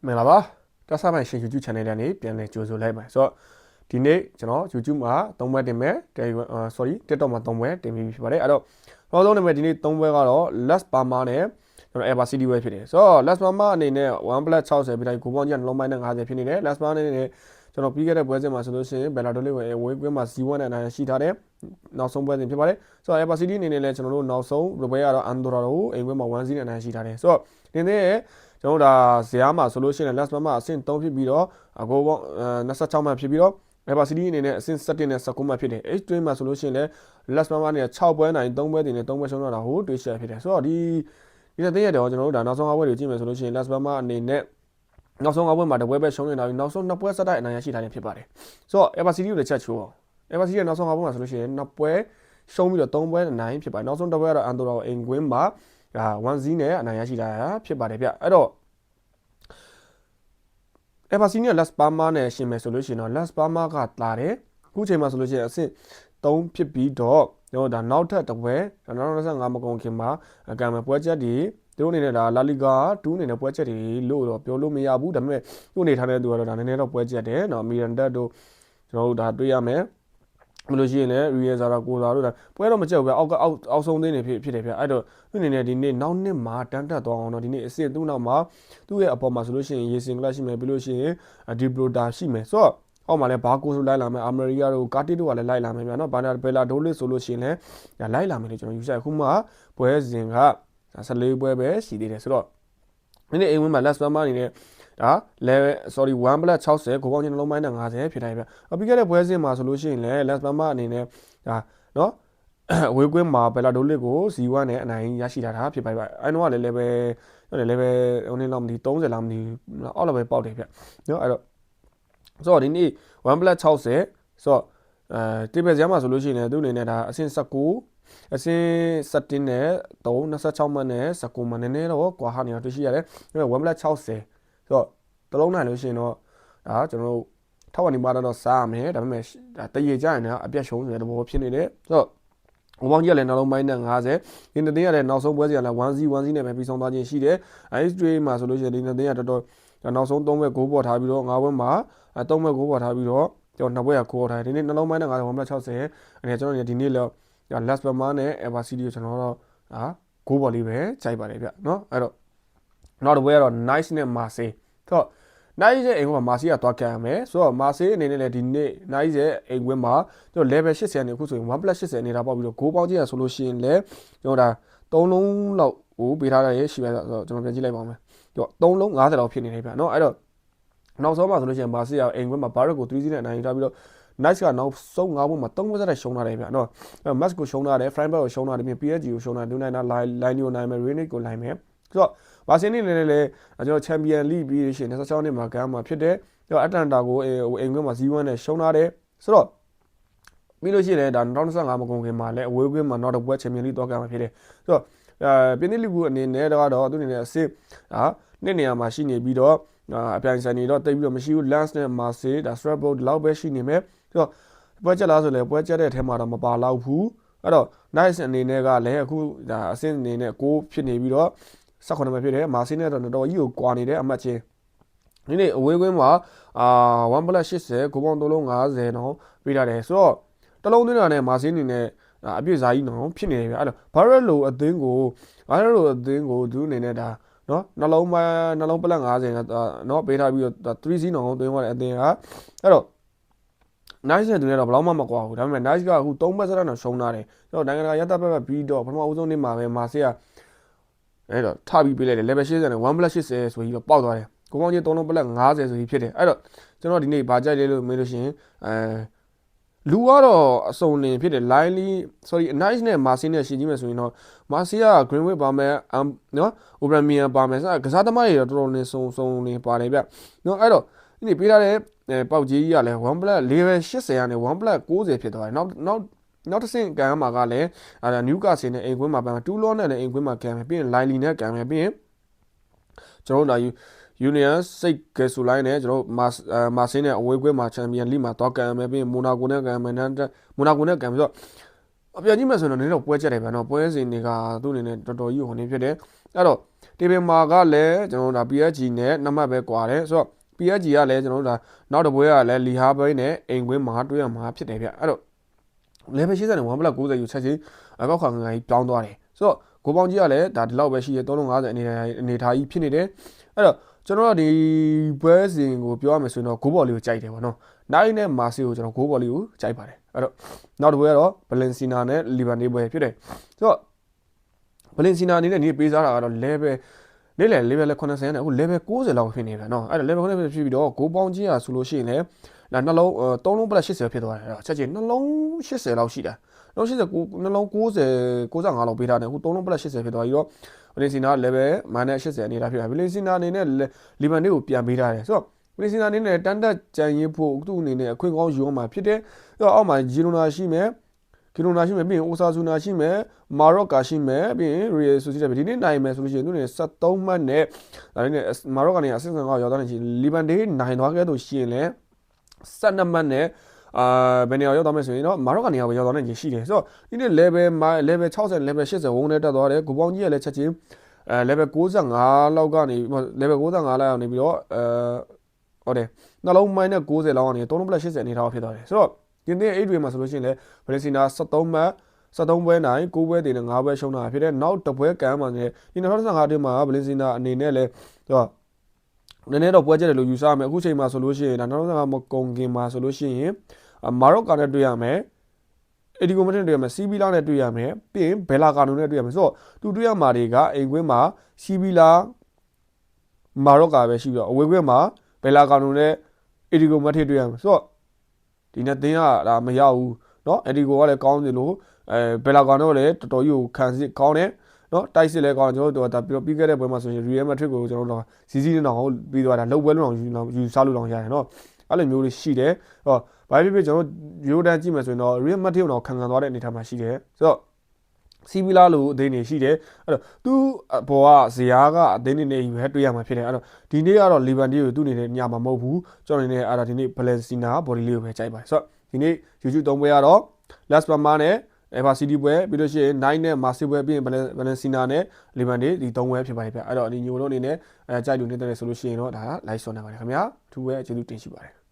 မင်္ဂလာပါတက်ဆာမိုင်ရှင် YouTube channel ကနေပြန်လည်ကြိုဆိုလိုက်ပါဆိုတော့ဒီနေ့ကျွန်တော် YouTube မှာ3ပွဲတင်မယ် sorry TikTok မှာ3ပွဲတင်ပြီးဖြစ်ပါတယ်အဲ့တော့နောက်ဆုံးနာမည်ဒီနေ့3ပွဲကတော့ Last Burma နဲ့ကျွန်တော် Ever City ပွဲဖြစ်တယ်ဆိုတော့ Last Burma အနေနဲ့1+60ပြီးတိုင်းကိုပေါင်းကြီးနှလုံးပိုင်းနဲ့50ဖြစ်နေတယ် Last Burma အနေနဲ့ကျွန်တော်ပြီးခဲ့တဲ့ပွဲစဉ်မှာဆိုလို့ရှိရင် Bella Dolly ဝင်ဝေးကွင်းမှာ C1 နဲ့နိုင်ရှိထားတယ်နောက်ဆုံးပွဲစဉ်ဖြစ်ပါတယ်ဆိုတော့ Ever City အနေနဲ့လည်းကျွန်တော်တို့နောက်ဆုံးပွဲကတော့ Andorra ကိုအိမ်ကွင်းမှာ1-0နဲ့နိုင်ရှိထားတယ်ဆိုတော့ဒီနေ့ကျွန်တော်ဒါဇယားမှာဆိုလို့ရှိရင် Last Burma အဆင့်3ဖြစ်ပြီးတော့အကိုပေါင်း26မှဖြစ်ပြီးတော့ Ever City အနေနဲ့အဆင့်17နဲ့19မှဖြစ်တယ် H2 မှာဆိုလို့ရှိရင်လည်း Last Burma အနေနဲ့6ပွဲနိုင်3ပွဲတင်နဲ့3ပွဲရှုံးတော့တာဟိုတွေ့ရှိရဖြစ်တယ်ဆိုတော့ဒီနေ့တည်းရတော့ကျွန်တော်တို့ဒါနောက်ဆုံး5ပွဲတွေကြည့်မယ်ဆိုလို့ရှိရင် Last Burma အနေနဲ့နောက်ဆုံး5ပွဲမှာတစ်ပွဲပဲရှုံးနေတာပြီးနောက်ဆုံး2ပွဲဆက်တိုက်အနိုင်ရရှိထားတယ်ဖြစ်ပါတယ်ဆိုတော့ Ever City ကိုလည်းချက်ချိုးအောင် Ever City ရဲ့နောက်ဆုံး5ပွဲမှာဆိုလို့ရှိရင်2ပွဲရှုံးပြီးတော့3ပွဲနိုင်ဖြစ်ပါတယ်နောက်ဆုံးတစ်ပွဲကတော့ Andorra အိမ်ကွင်းမှာ1-0နဲ့အနိုင်ရရှိတာဖြစ်ပါတယ်ဗျအဲ့တော့ Ever City နဲ့ Last Burma နဲ့ရှင်မယ်ဆိုလို့ရှိရင်တော့ Last Burma ကလာတယ်အခုချိန်မှာဆိုလို့ရှိရင်အဆင့်3ဖြစ်ပြီးတော့ကျွန်တော်ဒါနောက်ထပ်တစ်ပွဲ2025မကုန်ခင်မှာကံမဲ့ပွဲချက်တွေသူတို့အနေနဲ့ဒါလာလီဂါ2အနေနဲ့ပွဲချက်တွေလို့တော့ပြောလို့မရဘူးဒါပေမဲ့သူ့အနေထားတဲ့သူကတော့ဒါနည်းနည်းတော့ပွဲချက်တယ်เนาะမီရန်တက်တို့ကျွန်တော်တို့ဒါတွေ့ရမယ်မလို့ရှိရင်လည်းရီယယ်ဇာရာကိုဇာတို့ဒါပွဲတော့မကြောက်ဘူးအောက်ဆုံးသေးနေဖြစ်တယ်ဗျအဲ့တော့သူအနေနဲ့ဒီနေ့နောက်နှစ်မှာတန်းတက်သွားအောင်တော့ဒီနေ့အစ်စ်သူ့နောက်မှာသူ့ရဲ့အပေါ်မှာဆိုလို့ရှိရင်ရေစင်ကလပ်ရှိမယ်ပြီးလို့ရှိရင်ဒီဘလိုတာရှိမယ်ဆိုတော့အောက်မှာလည်းဘာကိုဆိုလိုက်လာမယ်အာမရီယာတို့ကာတီတို့ကလည်းလိုက်လာမယ်ဗျာနော်ဘာနာဘယ်လာဒိုလစ်ဆိုလို့ရှိရင်လည်းလိုက်လာမယ်လို့ကျွန်တော်ယူဆအခုမှပွဲစဉ်က14ပွဲပဲရှိသေးတယ်ဆိုတော့ဒီနေ့အိမ်ဝင်မှာ Last Burma အနေနဲ့ဒါ level sorry 1+60ကိုပေါင်းချင်းနှလုံးပိုင်းနဲ့50ဖြစ်တိုင်းဗျပြီးခဲ့တဲ့ပွဲစဉ်မှာဆိုလို့ရှိရင်လည်း Last Burma အနေနဲ့ဒါเนาะဝေးကွင်းမှာဘယ်လာဒိုလစ်ကို C1 နဲ့အနိုင်ရရှိတာဖြစ်ပါတယ်ဗျအဲ့တော့လည်း level ဟိုနေ့လောက်မသိ30လောက်မသိအောက် level ပေါက်တယ်ဗျเนาะအဲ့တော့ဆိုတော့ဒီနေ့ 1+60ဆိုတော့တေဘယ်ဇာမှာဆိုလို့ရှိရင်လည်းသူ့အနေနဲ့ဒါအဆင့်19အဆင့်17နဲ့26မှတ်နဲ့19မှတ်နည်းနည်းတော့ကွာဟနေတာတွေ့ရှိရတယ်ဒါပေမဲ့ 1+60ဆိုတော့တလုံးနိုင်လို့ရှိရင်တော့ဒါကျွန်တော်တို့ထောက်ဝနေမှာတော့စားရမယ်ဒါပေမဲ့တရေကြရင်လည်းအပြတ်ရှုံးနေတဲ့သဘောဖြစ်နေတယ်ဆိုတော့ဘုံကြီးကလည်းနောက်လုံးပိုင်းနဲ့50ဒီနေ့တင်းရတဲ့နောက်ဆုံးပွဲစီကလည်း1-0နဲ့ပဲပြီးဆုံးသွားခြင်းရှိတယ် H3 မှာဆိုလို့ရှိရင်ဒီနေ့တင်းရတော်တော်နောက်ဆုံး3ဘက်ဂိုးပေါ်ထားပြီးတော့5ဘက်မှာ3ဘက်ဂိုးပေါ်ထားပြီးတော့ကျွန်တော်2ဘက်ကခိုးထားတယ်ဒီနေ့နှလုံးပိုင်းနဲ့50 1+60အနေနဲ့ကျွန်တော်ဒီနေ့လည်း Last Burma နဲ့ Ever City ကိုကျွန်တော်တော့ဂိုးပေါ်လေးပဲကြိုက်ပါတယ်ဗျเนาะအဲ့တော့နောက်တစ်ပွဲကတော့ Nice နဲ့ Marseille ဆိုတော့ Nice ရဲ့အိမ်ကွင်းမှာ Marseille ကသွားကန်ရမယ်ဆိုတော့ Marseille အနေနဲ့လည်းဒီနေ့ Nice ရဲ့အိမ်ကွင်းမှာကျွန်တော် level 80နဲ့အခုဆိုရင် 1+80နေတာပေါက်ပြီးတော့ဂိုးပေါင်းကြည့်ရဆိုလို့ရှိရင်လည်းကျွန်တော်ဒါ3လုံးလောက်ကိုပေးထားရရှိပါဆိုတော့ကျွန်တော်ပြန်ကြည့်လိုက်ပါဦးမယ်ကျွန်တော်3လုံး50လောက်ဖြစ်နေတယ်ဗျเนาะအဲ့တော့နောက်ဆုံးမှာဆိုလို့ရှိရင် Marseille ကအိမ်ကွင်းမှာ Barrett ကို 3-0နဲ့အနိုင်ယူထားပြီးတော့ Nice ကနောက်ဆုံး5ပွဲမှာ3ပွဲစတဲ့ရှုံးထားတယ်ဗျเนาะ Max ကိုရှုံးထားတယ် Freiburg ကိုရှုံးထားတယ် PSG ကိုရှုံးထားတယ် ဒူနိုင်နာ Line ကိုနိုင်မယ် Rennes ကိုနိုင်မယ်ဆိုတော့ဘာစင်းနေလဲလည်းကျွန်တော် Champion League ပြီးရှင်26နှစ်မှာကမ်းမှာဖြစ်တယ်ကျွန်တော် Atlanta ကိုအိမ်ကွင်းမှာ 0-1 နဲ့ရှုံးထားတယ်ဆိုတော့ပြီးလို့ရှိရင်လည်းဒါ2025မကုန်ခင်မှာလည်းအဝေးကွင်းမှာနောက်တစ်ပွဲ Champion League တော့ကမ်းမှာဖြစ်တယ်ဆိုတော့ပြင်းသစ်လီဂူအနေနဲ့တော့သူအနေနဲ့အစစ်နှစ်နေရာမှာရှိနေပြီးတော့အပြိုင်ဆိုင်နေတော့တိတ်ပြီးတော့မရှိဘူး Lens နဲ့ Marseille ဒါ Strasbourg လောက်ပဲရှိနေမယ်ဆိုတော့ပွဲချက်လားဆိုလည်းပွဲချက်တဲ့အထက်မှာတော့မပါတော့ဘူးအဲ့တော့ Nice အနေနဲ့ကလည်းအခုဒါအဆင့်အနေနဲ့6ဖြစ်နေပြီးတော့18ပဲဖြစ်တယ် Marseille နဲ့တော့တော်တော်ကြီးကိုကွာနေတဲ့အမှတ်ချင်းဒီနေ့အဝေးကွင်းမှာ1+80ကိုပေါင်း3လုံး50နော်ပေးထားတယ်ဆိုတော့တလုံးသွင်းတာနဲ့ Marseille အနေနဲ့အပြည့်စားကြီးနော်ဖြစ်နေတယ်ဗျအဲ့တော့ Barrett လိုအသင်းကိုသူအနေနဲ့ဒါနော်နှလုံးပလက်50နော်ပေးထားပြီးတော့3-0နော်သွင်းသွားတဲ့အသင်းကအဲ့တော့ Nice နဲ့သူနဲ့တော့ဘယ်တော့မှမကွာဘူးဒါပေမဲ့ Nice ကအခု3ဘက်စရတော့ရှုံးထားတယ်ဆိုတော့နိုင်ငံတကာရတဘက်ပြီးတော့ပထမဦးဆုံးနေ့မှာပဲ Marseille ကအဲ့တော့ထပြီးပေးလိုက်တယ် level 80နဲ့ 1+80ဆိုပြီးတော့ပေါက်သွားတယ်ကိုကောင်းချင်း3လုံးပလက်50ဆိုပြီးဖြစ်တယ်အဲ့တော့ကျွန်တော်ဒီနေ့ဘာကြိုက်လဲလို့မေးလို့ရှိရင်လူကတော့အစုံလင်ဖြစ်တယ် Lively sorry Nice နဲ့ Marseille နဲ့ရှင်းကြည့်မယ်ဆိုရင်တော့ Marseille က Greenwood ပါမယ်နော် Aubameyang ပါမယ်ကစားသမားတွေတော့တော်တော်လေးစုံလင်ပါတယ်ဗျနော်အဲ့တော့ဒီနေ့ပေးထားတဲ့ပေါက်ကြီးကြီးကလည်း1+level 80ကနေ1+90ဖြစ်သွားတယ်နောက်တစ်ဆင့်ကန်မှာကလည်းNewcastle နဲ့အိမ်ကွင်းမှာတူလောနဲ့လည်းအိမ်ကွင်းမှာကန်မယ်ပြီးရင် Lively နဲ့ကန်မယ်ပြီးရင်ကျွန်တော်တို့ဒါUnion စိတ်ကဲဆူလိုက်နဲ့ကျွန်တော်မာဆင်းနဲ့အဝေးကွင်းမှာချန်ပီယံလိမှာတော့ကန်မယ်ပြီးရင်မိုနာကိုနဲ့ကန်မယ်မိုနာကိုနဲ့ကန်ပြီးတော့အပြန်ကြီးမဲ့ဆိုတော့နည်းတော့ပွဲချက်တယ်ဗျာနော်ပွဲစဉ်တွေကသူ့အနေနဲ့တော်တော်ကြီးဟိုနေဖြစ်တယ်အဲ့တော့ တေဘယ်မှာကလည်းကျွန်တော်တို့ဒါ PSG နဲ့2မှတ်ပဲကွာတယ်ဆိုတော့ PSG ကလည်းကျွန်တော်တို့ဒါနောက်တစ်ပွဲကလည်းလီဟာဘိုင်းနဲ့အိမ်ကွင်းမှာတွေ့ရမှာဖြစ်တယ်ဗျအဲ့တော့ level 80နဲ့1 plus 90ယူချက်ချင်းအကောက်ခံငါကြီးပြောင်းသွားတယ်ဆိုတော့ကိုပေါင်းကြီးကလည်းဒါဒီလောက်ပဲရှိရ350အနေထားကြီးဖြစ်နေတယ်အဲ့တော့ကျွန်တော်တို့ဒီပွဲစဉ်ကိုပြောရမယ်ဆိုရင်တော့ဂိုးဘော်လေးကိုကြိုက်တယ်ပေါ့နော်နိုင်နဲ့မာဆီကိုကျွန်တော်ဂိုးဘော်လေးကိုကြိုက်ပါတယ်အဲ့တော့နောက်တစ်ပွဲကတော့ဘလင်စီနာနဲ့လီဗန်ဒေးပွဲဖြစ်တယ်ဆိုတော့ဘလင်စီနာအနေနဲ့ဒီပေးစားတာကတော့ level လေးလေ level 80နဲ့အခု level 90လောက်ဖြစ်နေပြီနော်အဲ့တော့ level 90ဖြစ်ပြီးတော့ဂိုးပေါင်းကြီးကဆိုလို့ရှိရင်လည်းဒါနှလုံး3လုံးပလက်80ဖြစ်သွားတယ်အဲ့တော့ချက်ချင်းနှလုံး80လောက်ရှိတာနှလုံး80နှလုံး90 95လောက်ပေးထားတယ်အခု3လုံးပလက်80ဖြစ်သွားပြီးတော့ဘလင်စီနာ level -80အနေထားဖြစ်တာဘလင်စီနာအနေနဲ့လီဗန်ဒေးကိုပြန်ပေးထားတယ်ဆိုတော့ဘလင်စီနာအနေနဲ့တန်တက်ကြံရင်ဖို့သူ့အနေနဲ့အခွင့်ကောင်းယူအောင်မှာဖြစ်တယ်အဲ့တော့အောက်မှာဂျီရိုနာရှိမယ်ကီလိုနာရှိမယ်ပြီးရင်အိုဆာဆူနာရှိမယ်မာရော့ကာရှိမယ်ပြီးရင်ရီယယ်ဆိုစီတယ်ဒီနေ့နိုင်မယ်ဆိုလို့ရှိရင်သူနေ73မှတ်နဲ့ဒါနဲ့မာရော့ကနေအဆင့်5ရောက်သွားနေချင်လီဗန်ဒေးနိုင်သွားခဲ့လို့ရှိရင်လည်း12မှတ်နဲ့ဘယ်နေရာရောက်သွားမယ်ဆိုရင်တော့မာရော့ကနေရာပဲရောက်သွားနေချင်ရှိတယ်ဆိုတော့ဒီနေ့ level 60 level 80ဝုန်းနဲ့တက်သွားတယ်ဂိုပေါင်းကြီးကလည်းချက်ချင်းlevel 95လောက်ကနေ level 95လောက်ကနေပြီးတော့ဟုတ်တယ်နှလုံးမိုင်းနဲ့90လောက်ကနေ3လုံးပလက်80အနေထားဖြစ်သွားတယ်ဆိုတော့ဒီနေ့8တွေမှာဆိုလို့ရှိရင်လည်းဘယ်စီနာ73မှတ်73ပွဲနိုင်9ပွဲတည်နဲ့9ပွဲရှုံးတာဖြစ်တဲ့နောက်တစ်ပွဲကမ်းမှာနေဒီ2015တင်းမှာဘယ်စီနာအနေနဲ့လည်းတော့နည်းနည်းတော့ပွဲချက်တယ်လို့ယူဆရမယ်အခုချိန်မှာဆိုလို့ရှိရင်ဒါ2015မကုန်ခင်မှာဆိုလို့ရှိရင်မာရော့ကာနဲ့တွေ့ရမယ်အဒီကိုမနဲ့တွေ့ရမယ်စီဘီလာနဲ့တွေ့ရမယ်ပြီးရင်ဘယ်လာကာနိုနဲ့တွေ့ရမယ်ဆိုတော့သူတွေ့ရမှာတွေကအိမ်ကွင်းမှာစီဘီလာမာရော့ကာပဲရှိပြီးတော့အဝေးကွင်းမှာဘယ်လာကာနိုနဲ့အဒီကိုမထည့်တွေ့ရမယ်ဆိုတော့ဒီနေ့တင်းကဒါမရဘူးเนาะအဒီကိုကလည်းကောင်းတယ်လို့ဘယ်လာကာနိုလည်းတော်တော်ကြီးကိုခံစစ်ကောင်းတယ်เนาะတိုက်စစ်လည်းကောင်းတယ်ကျွန်တော်တို့ဒါပြီးခဲ့တဲ့ပွဲမှာဆိုရင် Real Madrid ကိုကျွန်တော်တို့စီစီနဲ့တော့ပြီးသွားတာလှုပ်ပွဲလုံးအောင်ယူစားလို့တော့ရတယ်เนาะအဲ့လိုမျိုးလေးရှိတယ်ဟောဘာဖြစ်ဖြစ်ကျွန်တော်ရိုးတန်းကြည့်မယ်ဆိုရင်တော့ Real Madrid တော့ခံသွားတဲ့အနေထားမှာရှိတယ်ဆိုတော့စီဗီလာလိုအသင်းတွေရှိတယ်အဲ့တော့သူ့ဘောကဇယားကအသင်းတွေနဲ့ယူဟဲ့တွေ့ရမှာဖြစ်တယ်အဲ့တော့ဒီနေ့ကတော့လီဗန်ဒီကိုသူ့အနေနဲ့ညမှာမဟုတ်ဘူးကျွန်တော်အနေနဲ့အဲ့ဒါဒီနေ့ဘလန်စီနာဘော်ဒီလေးကိုပဲကြိုက်ပါတယ်ဆိုတော့ဒီနေ့ YouTube 3ပွဲကတော့ Las Palmas နဲ့Eva City ပွဲပြီးလို့ရှိရင်9နဲ့ Marseille ပွဲပြီးရင်ဘလန်စီနာနဲ့လီဗန်ဒီဒီ3ပွဲဖြစ်ပါတယ်ဗျအဲ့တော့ဒီညိုလုံးအနေနဲ့ကြိုက်လို့နေတယ်ဆိုလို့ရှိရင်တော့ဒါ like ဆော်နေပါတယ်ခင်ဗျာအထူးပဲကျေးဇူးတင်ရှိပါတယ်